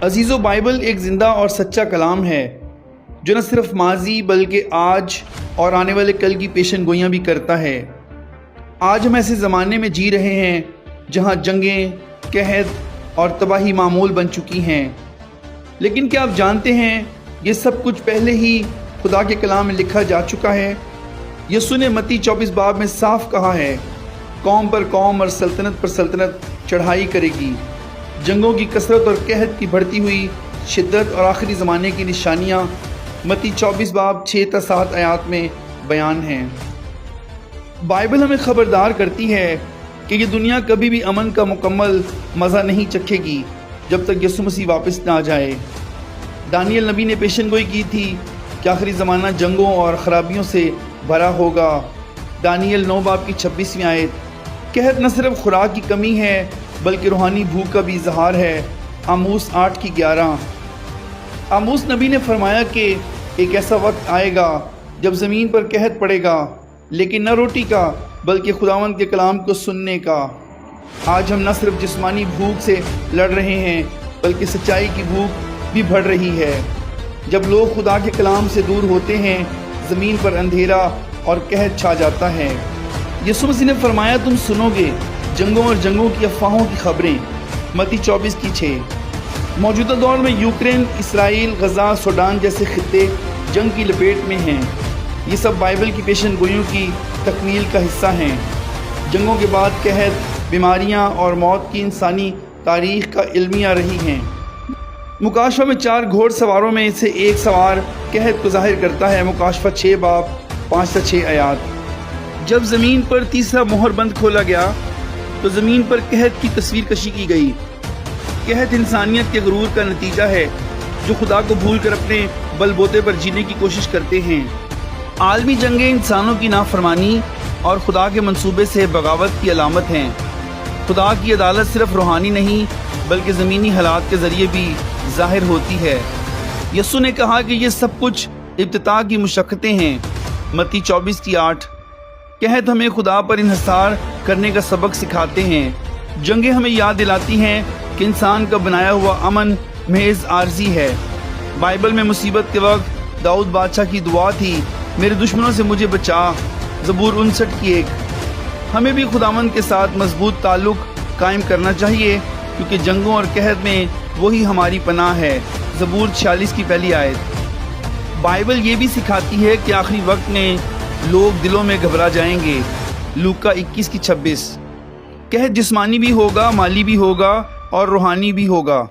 عزیزو، بائبل ایک زندہ اور سچا کلام ہے جو نہ صرف ماضی بلکہ آج اور آنے والے کل کی پیشن گوئیاں بھی کرتا ہے۔ آج ہم ایسے زمانے میں جی رہے ہیں جہاں جنگیں، قحط اور تباہی معمول بن چکی ہیں، لیکن کیا آپ جانتے ہیں یہ سب کچھ پہلے ہی خدا کے کلام میں لکھا جا چکا ہے۔ یسوع نے متی 24 باب میں صاف کہا ہے، قوم پر قوم اور سلطنت پر سلطنت چڑھائی کرے گی۔ جنگوں کی کثرت اور قحط کی بڑھتی ہوئی شدت اور آخری زمانے کی نشانیاں متی 24 باب 6 تا 7 آیات میں بیان ہیں۔ بائبل ہمیں خبردار کرتی ہے کہ یہ دنیا کبھی بھی امن کا مکمل مزہ نہیں چکھے گی جب تک یسوع مسیح واپس نہ آ جائے۔ دانیل نبی نے پیشن گوئی کی تھی کہ آخری زمانہ جنگوں اور خرابیوں سے بھرا ہوگا۔ دانیل 9 باب کی 26ویں آیت۔ قحط نہ صرف خوراک کی کمی ہے بلکہ روحانی بھوک کا بھی اظہار ہے۔ آموس 8 کی 11۔ آموس نبی نے فرمایا کہ ایک ایسا وقت آئے گا جب زمین پر قحط پڑے گا، لیکن نہ روٹی کا بلکہ خداوند کے کلام کو سننے کا۔ آج ہم نہ صرف جسمانی بھوک سے لڑ رہے ہیں بلکہ سچائی کی بھوک بھی بڑھ رہی ہے۔ جب لوگ خدا کے کلام سے دور ہوتے ہیں، زمین پر اندھیرا اور قحط چھا جاتا ہے۔ یسوع مسیح نے فرمایا، تم سنو گے جنگوں اور جنگوں کی افواہوں کی خبریں۔ متی 24 کی 6۔ موجودہ دور میں یوکرین، اسرائیل، غزہ، سوڈان جیسے خطے جنگ کی لپیٹ میں ہیں۔ یہ سب بائبل کی پیشن گوئیوں کی تکمیل کا حصہ ہیں۔ جنگوں کے بعد قحط، بیماریاں اور موت کی انسانی تاریخ کا المیہ رہی ہیں۔ مکاشفہ میں 4 گھوڑ سواروں میں سے ایک سوار قحط کو ظاہر کرتا ہے۔ مکاشفہ 6 باب 5 تا 6 آیات۔ جب زمین پر تیسرا مہر بند کھولا گیا تو زمین پر قحط کی تصویر کشی کی گئی۔ قحط انسانیت کے غرور کا نتیجہ ہے جو خدا کو بھول کر اپنے بل بوتے پر جینے کی کوشش کرتے ہیں۔ عالمی جنگیں انسانوں کی نافرمانی اور خدا کے منصوبے سے بغاوت کی علامت ہیں۔ خدا کی عدالت صرف روحانی نہیں بلکہ زمینی حالات کے ذریعے بھی ظاہر ہوتی ہے۔ یسوع نے کہا کہ یہ سب کچھ ابتدا کی مشقتیں ہیں۔ متی 24 کی 8۔ قحط ہمیں خدا پر انحصار کرنے کا سبق سکھاتے ہیں۔ جنگیں ہمیں یاد دلاتی ہیں کہ انسان کا بنایا ہوا امن محض عارضی ہے۔ بائبل میں مصیبت کے وقت داؤد بادشاہ کی دعا تھی، میرے دشمنوں سے مجھے بچا۔ زبور 59 کی 1۔ ہمیں بھی خداوند کے ساتھ مضبوط تعلق قائم کرنا چاہیے کیونکہ جنگوں اور قحط میں وہی ہماری پناہ ہے۔ زبور 46 کی پہلی آیت۔ بائبل یہ بھی سکھاتی ہے کہ آخری وقت میں لوگ دلوں میں گھبرا جائیں گے۔ لوکا 21 کی 26۔ قحط جسمانی بھی ہوگا، مالی بھی ہوگا اور روحانی بھی ہوگا۔